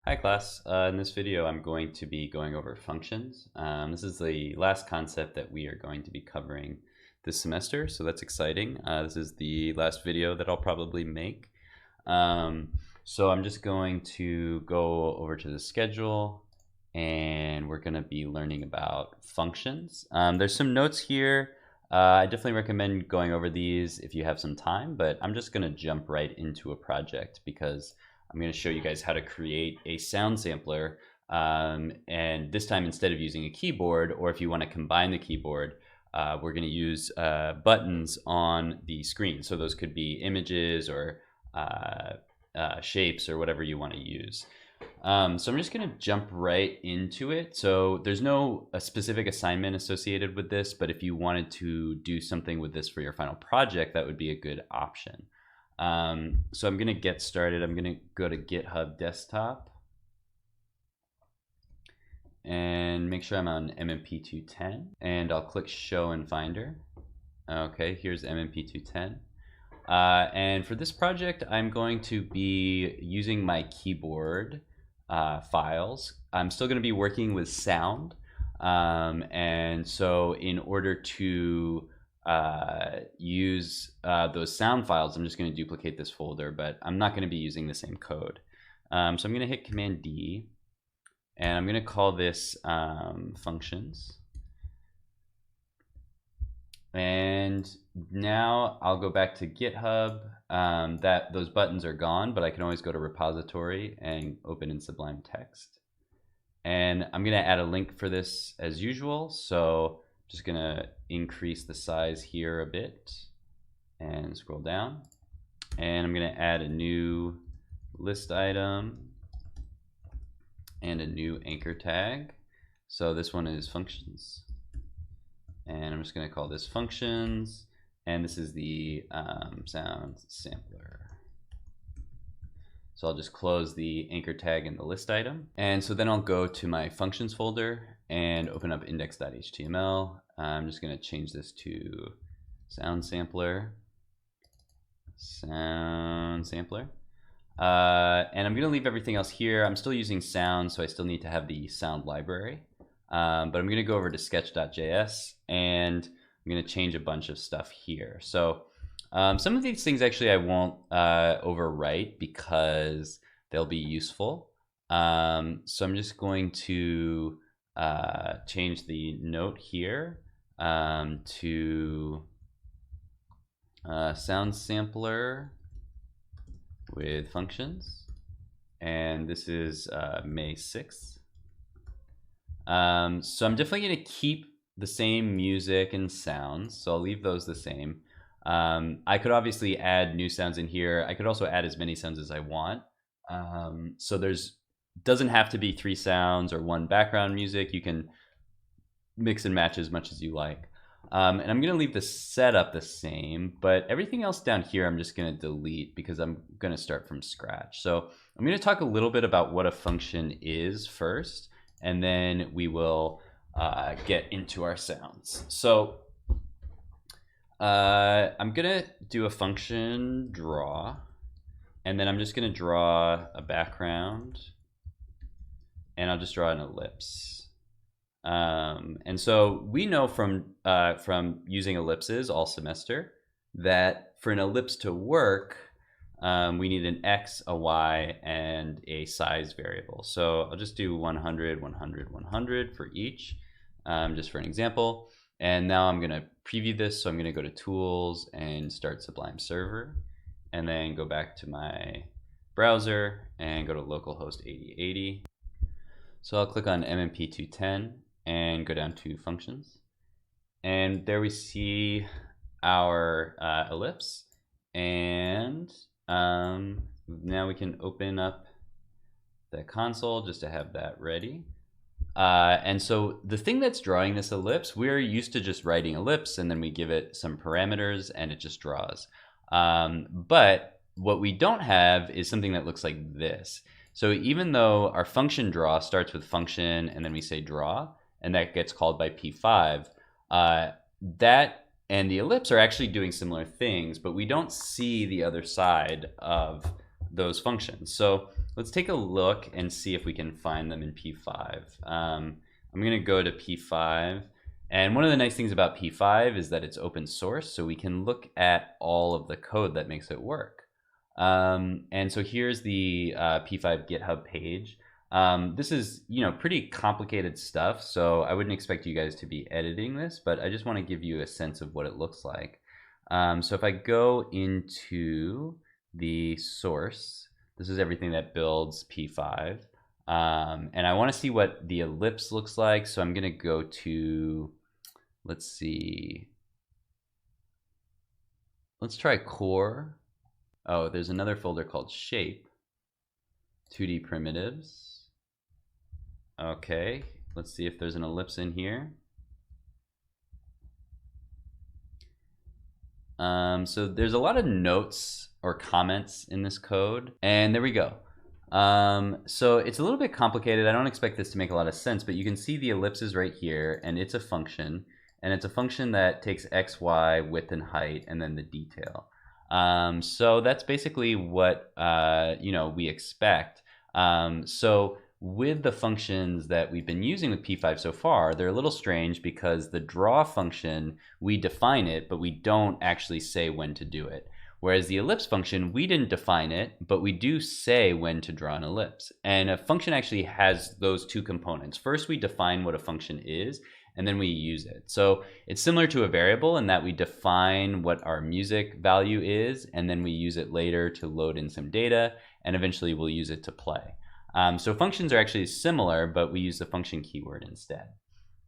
Hi class, in this video I'm going to be going over functions. This is the last concept that we are going to be covering this semester, so that's exciting. This is the last video that I'll probably make. So I'm just going to go over to the schedule and we're going to be learning about functions. There's some notes here. I definitely recommend going over these if you have some time, but I'm just going to jump right into a project because I'm going to show you guys how to create a sound sampler. And this time, instead of using a keyboard, or if you want to combine the keyboard, we're going to use buttons on the screen. So those could be images or shapes or whatever you want to use. So I'm just going to jump right into it. So there's no a specific assignment associated with this, but if you wanted to do something with this for your final project, that would be a good option. So I'm going to get started. I'm going to go to GitHub desktop and make sure I'm on MMP 210, and I'll click show in Finder. Okay, here's MMP 210. And for this project, I'm going to be using my keyboard files. I'm still going to be working with sound. And so in order to use those sound files, I'm just going to duplicate this folder, but I'm not going to be using the same code. So I'm going to hit Command D, and I'm going to call this functions. And now I'll go back to GitHub. Those buttons are gone, but I can always go to repository and open in Sublime Text. And I'm going to add a link for this as usual. So just going to increase the size here a bit and scroll down. And I'm going to add a new list item and a new anchor tag. So this one is functions. And I'm just going to call this functions. And this is the sound sampler. So I'll just close the anchor tag and the list item. And so then I'll go to my functions folder and open up index.html. I'm just going to change this to sound sampler. And I'm going to leave everything else here. I'm still using sound, so I still need to have the sound library. But I'm going to go over to sketch.js and I'm going to change a bunch of stuff here. So some of these things actually I won't overwrite because they'll be useful. So I'm just going to change the note here to sound sampler with functions. And this is May 6th. So I'm definitely going to keep the same music and sounds. So I'll leave those the same. I could obviously add new sounds in here. I could also add as many sounds as I want. So doesn't have to be 3 sounds or 1 background music. You can mix and match as much as you like. And I'm going to leave the setup the same, but everything else down here I'm just going to delete because I'm going to start from scratch. So I'm going to talk a little bit about what a function is first, and then we will get into our sounds. So I'm going to do a function draw, and then I'm just going to draw a background, and I'll just draw an ellipse. And so we know from using ellipses all semester that for an ellipse to work, we need an X, a Y, and a size variable. So I'll just do 100, 100, 100 for each, just for an example. And now I'm going to preview this. So I'm going to go to Tools and start Sublime Server, and then go back to my browser and go to localhost 8080. So I'll click on MMP 210 and go down to functions. And there we see our ellipse. And now we can open up the console just to have that ready. And so the thing that's drawing this ellipse, we're used to just writing ellipse and then we give it some parameters and it just draws. But what we don't have is something that looks like this. So even though our function draw starts with function and then we say draw, and that gets called by P5, that and the ellipse are actually doing similar things, but we don't see the other side of those functions. So let's take a look and see if we can find them in P5. I'm going to go to P5. And one of the nice things about P5 is that it's open source, so we can look at all of the code that makes it work. And so here's the P5 GitHub page. This is, pretty complicated stuff, so I wouldn't expect you guys to be editing this, but I just want to give you a sense of what it looks like. So if I go into the source, this is everything that builds P5. And I want to see what the ellipse looks like, so I'm going to go to, let's see, let's try core. Oh, there's another folder called shape, 2D primitives. Okay, let's see if there's an ellipse in here. So there's a lot of notes or comments in this code, and there we go. So it's a little bit complicated. I don't expect this to make a lot of sense, but you can see the ellipses right here, and it's a function, and it's a function that takes x, y, width, and height, and then the detail. So that's basically what we expect. So with the functions that we've been using with P5 so far, they're a little strange because the draw function, we define it, but we don't actually say when to do it. Whereas the ellipse function, we didn't define it, but we do say when to draw an ellipse. And a function actually has those two components. First, we define what a function is, and then we use it. So it's similar to a variable in that we define what our music value is, and then we use it later to load in some data, and eventually we'll use it to play. So functions are actually similar, but we use the function keyword instead.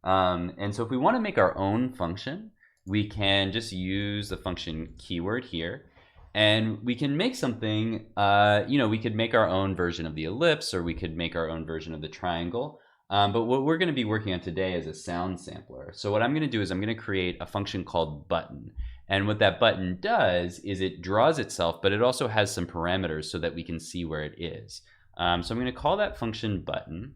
And so if we want to make our own function, we can just use the function keyword here, and we can make something, we could make our own version of the ellipse, or we could make our own version of the triangle. But what we're going to be working on today is a sound sampler. So what I'm going to do is I'm going to create a function called button. And what that button does is it draws itself, but it also has some parameters so that we can see where it is. So I'm going to call that function button.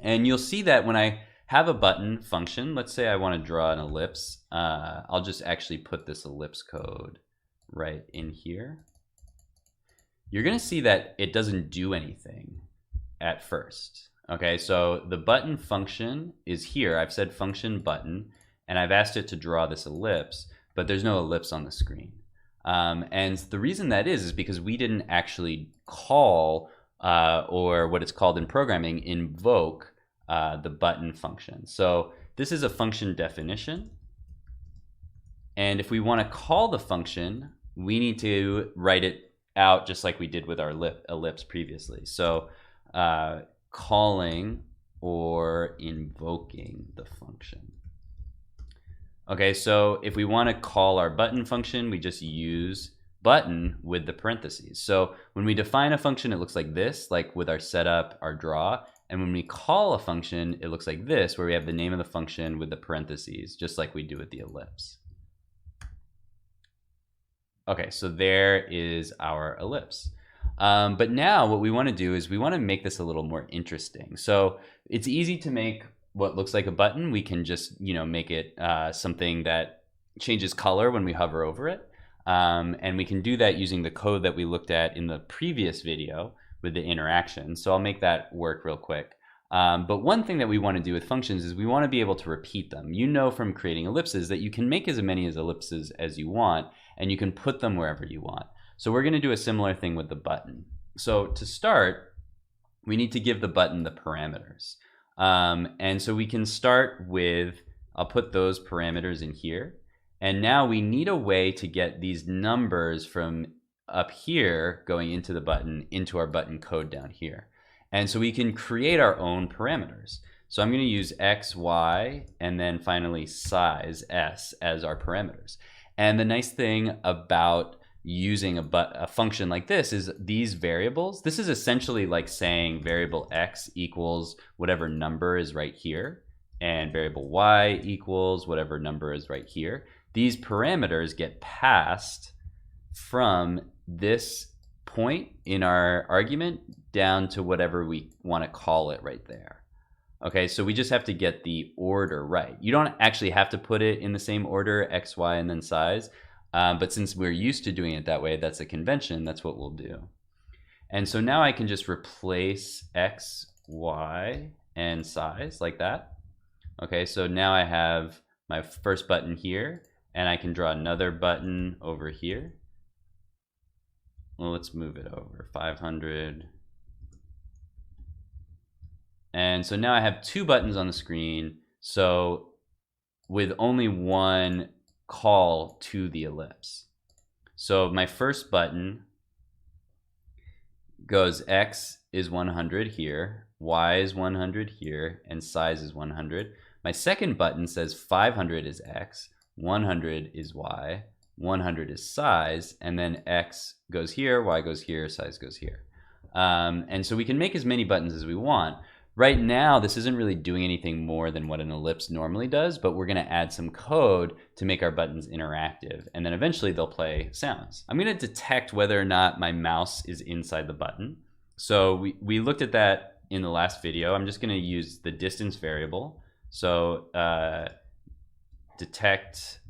And you'll see that when I have a button function, let's say I want to draw an ellipse, I'll just actually put this ellipse code right in here. You're going to see that it doesn't do anything at first. Okay, so the button function is here. I've said function button, and I've asked it to draw this ellipse, but there's no ellipse on the screen. And the reason that is because we didn't actually call, or what it's called in programming, invoke the button function. So this is a function definition. And if we want to call the function, we need to write it out just like we did with our ellipse previously. So calling or invoking the function. Okay, so if we want to call our button function, we just use button with the parentheses. So when we define a function, it looks like this, like with our setup, our draw. And when we call a function, it looks like this, where we have the name of the function with the parentheses, just like we do with the ellipse. Okay, so there is our ellipse. But now what we want to do is we want to make this a little more interesting. So it's easy to make what looks like a button. We can just, make it something that changes color when we hover over it. And we can do that using the code that we looked at in the previous video with the interaction. So I'll make that work real quick. But one thing that we want to do with functions is we want to be able to repeat them. You know from creating ellipses that you can make as many ellipses as you want, and you can put them wherever you want. So we're going to do a similar thing with the button. So to start, we need to give the button the parameters. And so we can start with, I'll put those parameters in here. And now we need a way to get these numbers from up here going into the button, into our button code down here. And so we can create our own parameters. So I'm going to use x, y, and then finally size, s, as our parameters. And the nice thing about using a function like this is these variables, this is essentially like saying variable x equals whatever number is right here, and variable y equals whatever number is right here. These parameters get passed from this point in our argument down to whatever we want to call it right there. Okay, so we just have to get the order right. You don't actually have to put it in the same order, x, y, and then size. But since we're used to doing it that way, that's a convention, that's what we'll do. And so now I can just replace X, Y, and size like that. Okay, so now I have my first button here, and I can draw another button over here. Well, let's move it over 500. And so now I have two buttons on the screen, so with only one call to the ellipse. So my first button goes X is 100 here, Y is 100 here, and size is 100. My second button says 500 is X, 100 is Y, 100 is size, and then X goes here, Y goes here, size goes here. And so we can make as many buttons as we want. Right now, this isn't really doing anything more than what an ellipse normally does, but we're gonna add some code to make our buttons interactive, and then eventually they'll play sounds. I'm gonna detect whether or not my mouse is inside the button. So we looked at that in the last video. I'm just gonna use the distance variable. So detect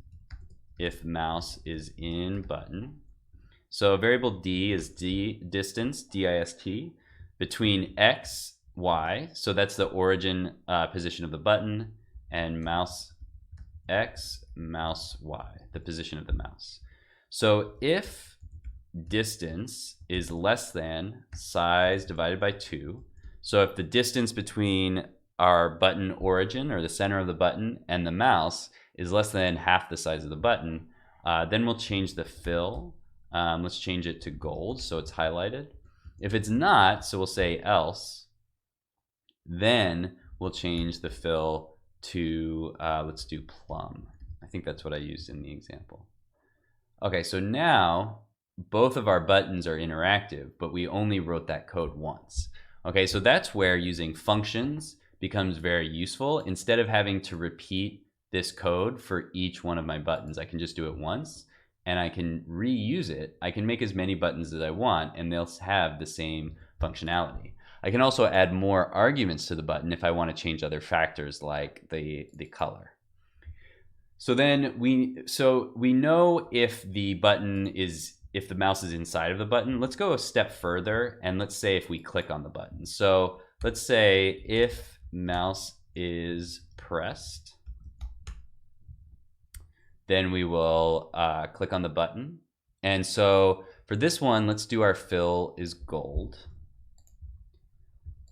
if mouse is in button. So variable D is distance, D-I-S-T, between X, Y, so that's the origin position of the button, and mouse X, mouse Y, the position of the mouse. So if distance is less than size divided by 2, so if the distance between our button origin, or the center of the button, and the mouse is less than half the size of the button, then we'll change the fill. Let's change it to gold so it's highlighted. If it's not, so we'll say else, then we'll change the fill to, let's do plum. I think that's what I used in the example. Okay, so now both of our buttons are interactive, but we only wrote that code once. Okay, so that's where using functions becomes very useful. Instead of having to repeat this code for each one of my buttons, I can just do it once, and I can reuse it. I can make as many buttons as I want, and they'll have the same functionality. I can also add more arguments to the button if I want to change other factors like the color. So then we know if the mouse is inside of the button. Let's go a step further, and let's say if we click on the button. So let's say if mouse is pressed, then we will click on the button. And so for this one, let's do our fill is gold.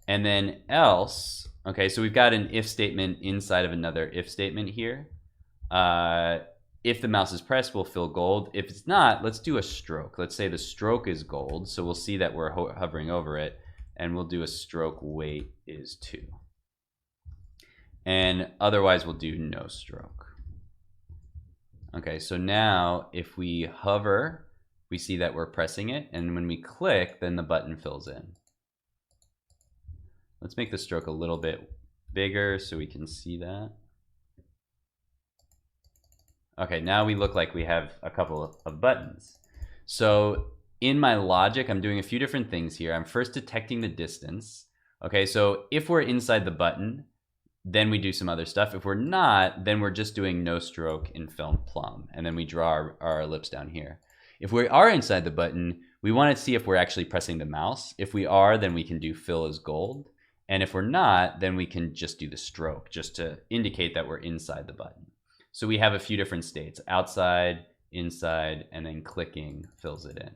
And then else, okay, so we've got an if statement inside of another if statement here. If the mouse is pressed, we'll fill gold. If it's not, let's do a stroke. Let's say the stroke is gold, so we'll see that we're hovering over it, and we'll do a stroke weight is 2. And otherwise, we'll do no stroke. Okay, so now if we hover, we see that we're pressing it, and when we click, then the button fills in. Let's make the stroke a little bit bigger so we can see that. Okay, now we look like we have a couple of buttons. So in my logic, I'm doing a few different things here. I'm first detecting the distance. Okay, so if we're inside the button, then we do some other stuff. If we're not, then we're just doing no stroke in film plum, and then we draw our ellipse down here. If we are inside the button, we want to see if we're actually pressing the mouse. If we are, then we can do fill as gold. And if we're not, then we can just do the stroke, just to indicate that we're inside the button. So we have a few different states: outside, inside, and then clicking fills it in.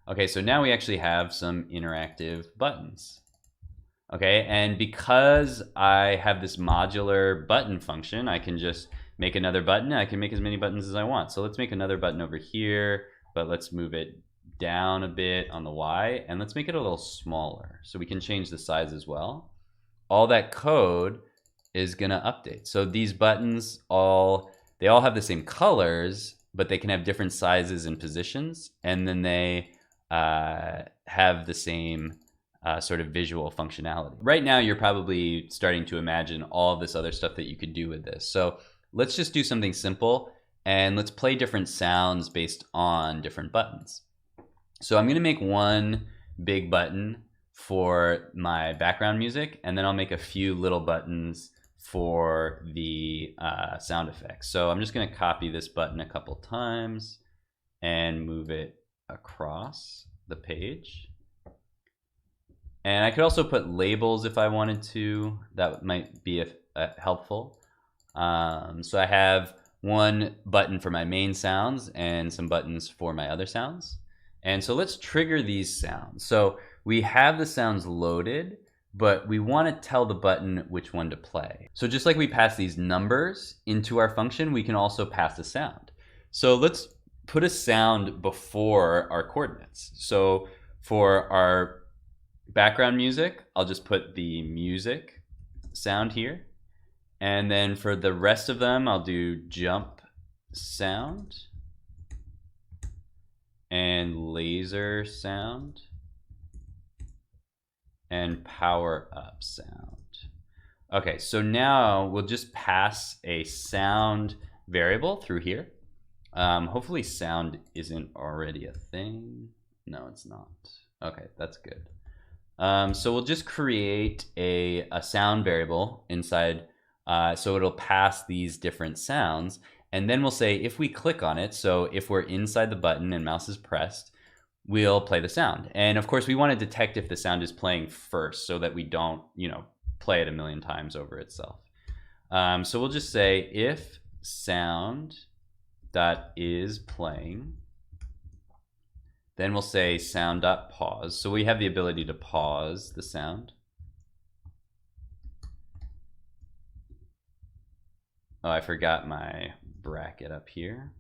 Okay, so now we actually have some interactive buttons. Okay, and because I have this modular button function, I can just make another button. I can make as many buttons as I want. So let's make another button over here, but let's move it down a bit on the Y, and let's make it a little smaller so we can change the size as well. All that code is gonna update. So these buttons they all have the same colors, but they can have different sizes and positions, and then they have the same sort of visual functionality. Right now, you're probably starting to imagine all of this other stuff that you could do with this. So let's just do something simple, and let's play different sounds based on different buttons. So I'm gonna make one big button for my background music, and then I'll make a few little buttons for the sound effects. So I'm just gonna copy this button a couple times and move it across the page. And I could also put labels if I wanted to. That might be helpful. So I have one button for my main sounds and some buttons for my other sounds. And so let's trigger these sounds. So we have the sounds loaded, but we want to tell the button which one to play. So just like we pass these numbers into our function, we can also pass a sound. So let's put a sound before our coordinates. So for our background music, I'll just put the music sound here. And then for the rest of them, I'll do jump sound and laser sound and power up sound. Okay, so now we'll just pass a sound variable through here. Hopefully sound isn't already a thing. No, it's not. Okay, that's good. So we'll just create a sound variable inside, so it'll pass these different sounds, and then we'll say if we click on it, so if we're inside the button and mouse is pressed, we'll play the sound. And of course we want to detect if the sound is playing first so that we don't, play it a million times over itself. So we'll just say if sound dot is playing, then we'll say sound dot pause. So we have the ability to pause the sound. Oh, I forgot my bracket up here.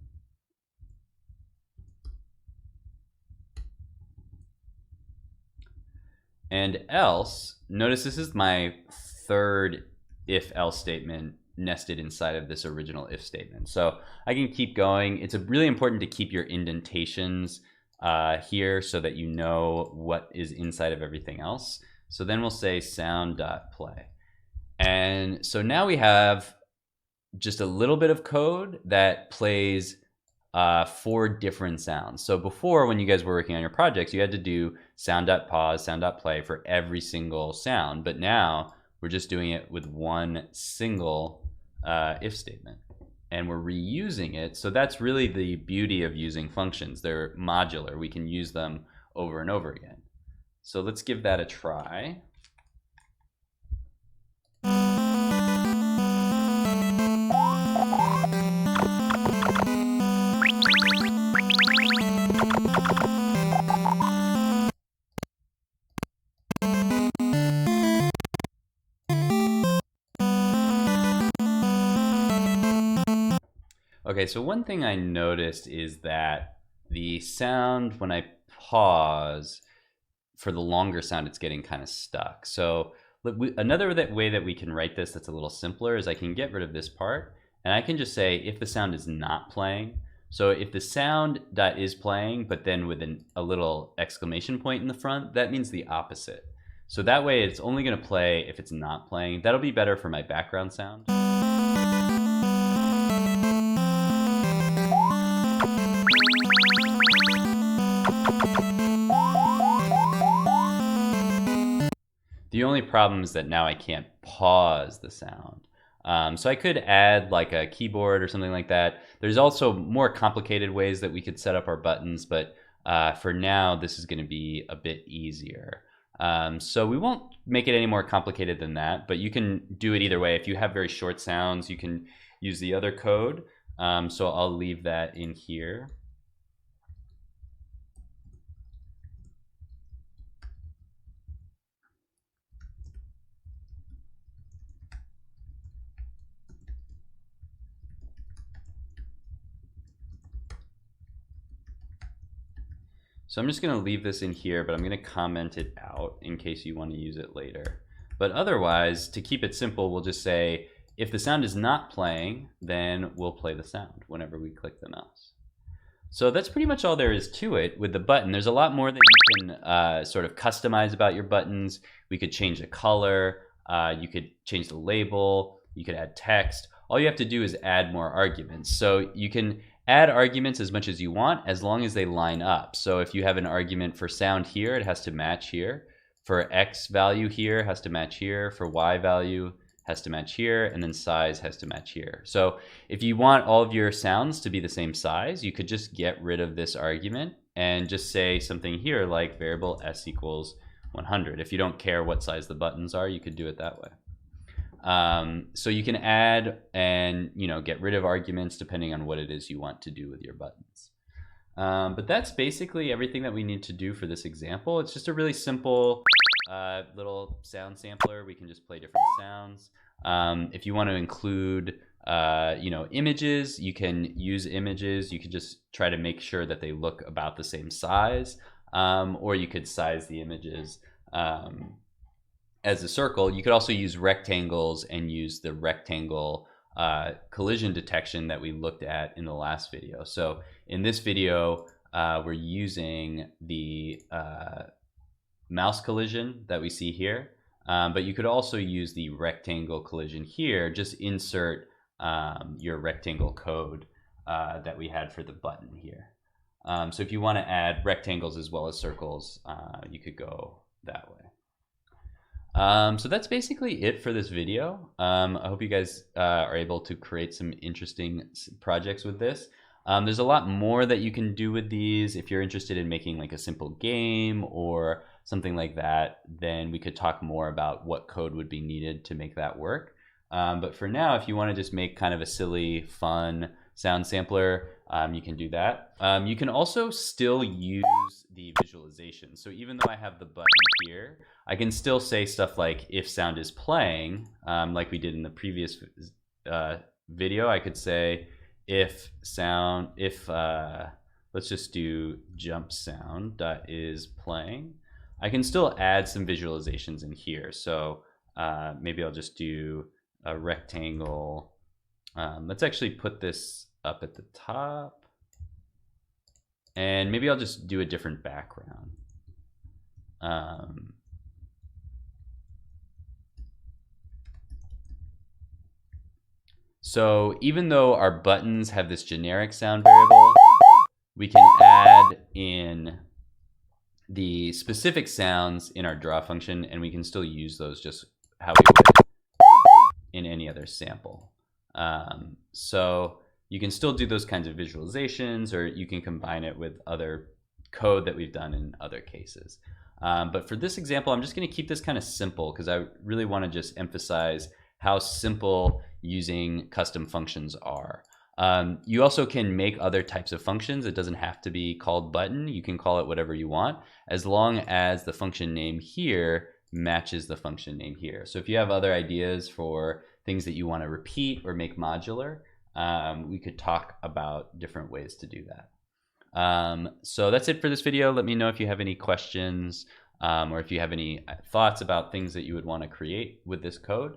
And else, notice this is my third if-else statement nested inside of this original if statement. So I can keep going. It's really important to keep your indentations here so that you know what is inside of everything else. So then we'll say sound.play. And so now we have just a little bit of code that plays 4 different sounds. So before, when you guys were working on your projects, you had to do sound.pause, sound.play for every single sound. But now we're just doing it with one single if statement. And we're reusing it. So that's really the beauty of using functions. They're modular. We can use them over and over again. So let's give that a try. Okay, so one thing I noticed is that the sound, when I pause, for the longer sound, it's getting kind of stuck. So another way that we can write this that's a little simpler is I can get rid of this part, and I can just say if the sound is not playing. So if the sound that is playing, but then with a little exclamation point in the front, that means the opposite. So that way it's only going to play if it's not playing. That'll be better for my background sound. The only problem is that now I can't pause the sound. So I could add like a keyboard or something like that. There's also more complicated ways that we could set up our buttons, but for now, this is going to be a bit easier. So we won't make it any more complicated than that, but you can do it either way. If you have very short sounds, you can use the other code. So I'll leave that in here. So I'm just going to leave this in here, but I'm going to comment it out in case you want to use it later. But otherwise, to keep it simple, we'll just say, if the sound is not playing, then we'll play the sound whenever we click the mouse. So that's pretty much all there is to it with the button. There's a lot more that you can sort of customize about your buttons. We could change the color. You could change the label. You could add text. All you have to do is add more arguments. So you can add arguments as much as you want, as long as they line up. So if you have an argument for sound here, it has to match here. For X value here, it has to match here. For Y value, has to match here. And then size has to match here. So if you want all of your sounds to be the same size, you could just get rid of this argument and just say something here like variable s equals 100. If you don't care what size the buttons are, you could do it that way. So you can add and get rid of arguments depending on what it is you want to do with your buttons. But that's basically everything that we need to do for this example. It's just a really simple little sound sampler. We can just play different sounds. If you want to include images, you can use images. You could just try to make sure that they look about the same size, or you could size the images as a circle. You could also use rectangles and use the rectangle collision detection that we looked at in the last video. So in this video, we're using the mouse collision that we see here, but you could also use the rectangle collision here. Just insert your rectangle code that we had for the button here. So if you want to add rectangles as well as circles, you could go that way. So that's basically it for this video. I hope you guys are able to create some interesting projects with this. There's a lot more that you can do with these. If you're interested in making like a simple game or something like that, then we could talk more about what code would be needed to make that work. But for now, if you want to just make kind of a silly, fun sound sampler, you can do that. You can also still use the visualization. So even though I have the button here, I can still say stuff like if sound is playing, like we did in the previous video. I could say if sound, let's just do jump sound is playing. I can still add some visualizations in here. So maybe I'll just do a rectangle. Let's actually put this up at the top, and maybe I'll just do a different background. So even though our buttons have this generic sound variable, we can add in the specific sounds in our draw function, and we can still use those just how we would in any other sample. So you can still do those kinds of visualizations, or you can combine it with other code that we've done in other cases. But for this example, I'm just going to keep this kind of simple because I really want to just emphasize how simple using custom functions are. You also can make other types of functions. It doesn't have to be called button. You can call it whatever you want, as long as the function name here matches the function name here. So if you have other ideas for things that you want to repeat or make modular, we could talk about different ways to do that. So that's it for this video. Let me know if you have any questions or if you have any thoughts about things that you would want to create with this code.